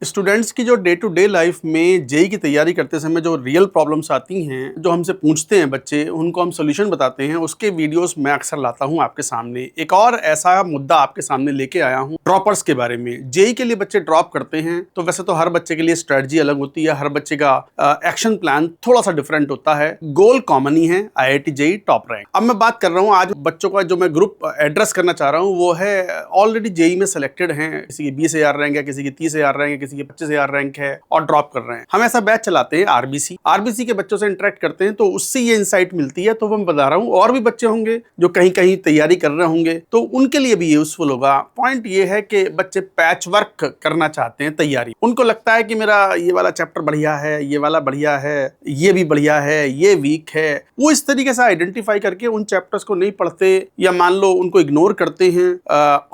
Students की जो day to day life में जेई की तैयारी करते समय जो रियल प्रॉब्लम्स आती हैं, जो हमसे पूछते हैं बच्चे, उनको हम सॉल्यूशन बताते हैं, उसके वीडियोस मैं अक्सर लाता हूं आपके सामने। एक और ऐसा मुद्दा आपके सामने लेके आया हूं ड्रॉपर्स के बारे में। जेई के लिए बच्चे ड्रॉप करते हैं तो वैसे तो हर बच्चे के लिए स्ट्रेटजी अलग होती है, हर बच्चे का एक्शन प्लान थोड़ा सा डिफरेंट होता है। गोल कॉमन ही है, IIT जेई टॉप रैंक। अब मैं बात कर रहा हूँ आज बच्चों का, जो मैं ग्रुप एड्रेस करना चाह रहा हूँ वो है ऑलरेडी जेई में सिलेक्टेड हैं, किसी की 20,000 रैंक है, किसी की 30,000 रैंक है, किसी की 25,000 रैंक है और ड्रॉप कर रहे हैं। हम ऐसा बैच चलाते हैं आरबीसी के बच्चों से इंटरेक्ट करते हैं तो उससे ये इंसाइट मिलती है। तो वो मैं बता रहा हूँ और भी बच्चे होंगे जो कहीं कहीं तैयारी कर रहे होंगे तो उनके लिए भी यूजफुल होगा। पॉइंट ये है कि बच्चे पैच वर्क करना चाहते हैं तैयारी। उनको लगता है कि मेरा ये वाला चैप्टर बढ़िया है, ये वाला बढ़िया है, ये भी बढ़िया है, ये वीक है। वो इस तरीके से आइडेंटिफाई करके उन चैप्टर्स को नहीं पढ़ते या मान लो उनको इग्नोर करते हैं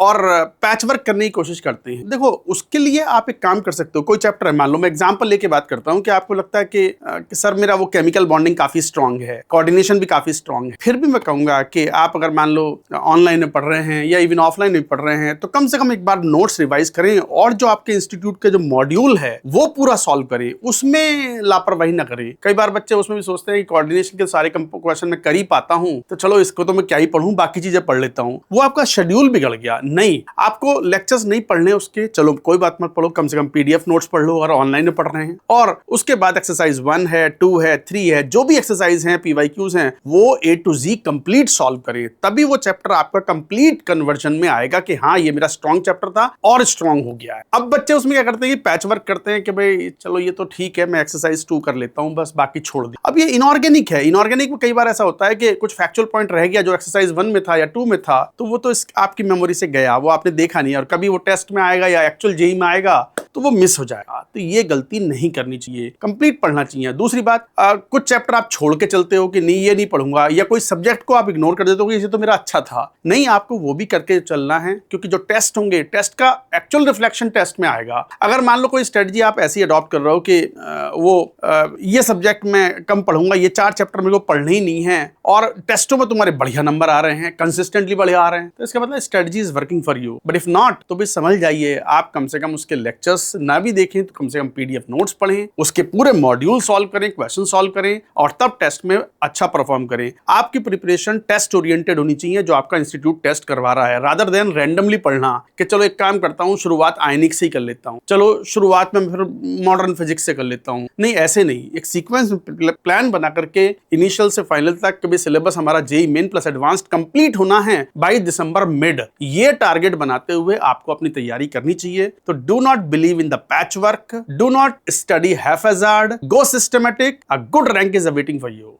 और पैच वर्क करने की कोशिश करते हैं। देखो उसके लिए आप एक काम कर सकते हो। कोई चैप्टर है, मान लो मैं एग्जांपल लेके बात करता हूं कि आपको लगता है कि सर मेरा वो केमिकल बॉन्डिंग काफी स्ट्रांग है, कोऑर्डिनेशन भी काफी स्ट्रांग है, फिर भी मैं कहूंगा कि आप अगर मान लो ऑनलाइन में पढ़ रहे हैं या इवन ऑफलाइन में पढ़ रहे हैं तो कम से कम एक बार नोट्स रिवाइज करें और जो आपके इंस्टीट्यूट के जो मॉड्यूल है वो पूरा सॉल्व करें, उसमें लापरवाही ना करें। कई बार बच्चे उसमें भी सोचते हैं कि कोऑर्डिनेशन के सारे क्वेश्चन मैं कर ही पाता हूं तो चलो इसको तो मैं क्या ही पढ़ूं, बाकी चीजें पढ़ लेता हूं। वो आपका शेड्यूल बिगड़ गया। नहीं, आपको लेक्चर्स नहीं पढ़ने उसके, चलो कोई बात मत पढ़ो, कम से कम PDF नोट्स पढ़ लो और ऑनलाइन में पढ़ रहे हैं। और उसके बाद एक्सरसाइज 1 है, 2 है, 3 है, जो भी एक्सरसाइज हैं, PYQs हैं, वो A to Z complete solve करें। तभी वो चैप्टर आपका कंप्लीट कन्वर्जन में आएगा कि हाँ ये मेरा स्ट्रॉन्ग चैप्टर था और स्ट्रॉन्ग हो गया है। अब बच्चे उसमें क्या करते हैं कि पैच वर्क करते हैं कि भाई चलो ये तो ठीक है, मैं एक्सरसाइज 2 कर लेता हूं, बस बाकी छोड़ दे। अब ये इनऑर्गेनिक है। इनऑर्गेनिक में कई बार ऐसा होता है कि कुछ फैक्चुअल पॉइंट रह गया जो एक्सरसाइज 1 में था या 2 में था, तो वो तो आपकी मेमोरी से गया, वो आपने देखा नहीं और कभी वो टेस्ट में आएगा या एक्चुअल जेई में आएगा तो वो मिस हो जाएगा। तो ये गलती नहीं करनी चाहिए, कंप्लीट पढ़ना चाहिए। दूसरी बात, कुछ चैप्टर आप छोड़ के चलते हो कि नहीं ये नहीं पढ़ूंगा, या कोई सब्जेक्ट को आप इग्नोर कर देते हो कि ये तो मेरा अच्छा था। नहीं, आपको वो भी करके चलना है क्योंकि जो टेस्ट होंगे, टेस्ट का एक्चुअल रिफ्लेक्शन टेस्ट में आएगा। अगर मान लो कोई स्ट्रेटजी आप ऐसी अडॉप्ट कर रहे हो कि ये सब्जेक्ट में कम पढ़ूंगा, ये 4 चैप्टर मेरे को पढ़ने ही नहीं है और टेस्टों में तुम्हारे बढ़िया नंबर आ रहे हैं, कंसिस्टेंटली बढ़िया आ रहे हैं, तो इसका मतलब strategy is working for you. But if not तो भी समझ जाइए, आप कम से कम उसके लेक्चर्स ना भी देखें तो कम से कम PDF नोट्स पढ़ें, उसके पूरे मॉड्यूल सॉल्व करें, क्वेश्चन सॉल्व करें और तब टेस्ट में अच्छा परफॉर्म करें। आपकी प्रिपरेशन टेस्ट ओरिएंटेड होनी चाहिए, जो आपका इंस्टीट्यूट टेस्ट करवा रहा है, रादर देन रैंडमली पढ़ना कि चलो एक काम करता हूं, शुरुआत आयनिक से ही कर लेता हूं, चलो शुरुआत में फिर मॉडर्न फिजिक्स से कर लेता हूं। नहीं, ऐसे नहीं, एक सीक्वेंस प्लान बना करके इनिशियल से फाइनल तक कभी सिलेबस हमारा JEE main plus advanced complete होना है बाय दिसंबर मिड, ये टारगेट बनाते हुए आपको अपनी तैयारी करनी चाहिए। तो do not believe in the patchwork, do not study haphazard, go systematic. A good rank is awaiting for you.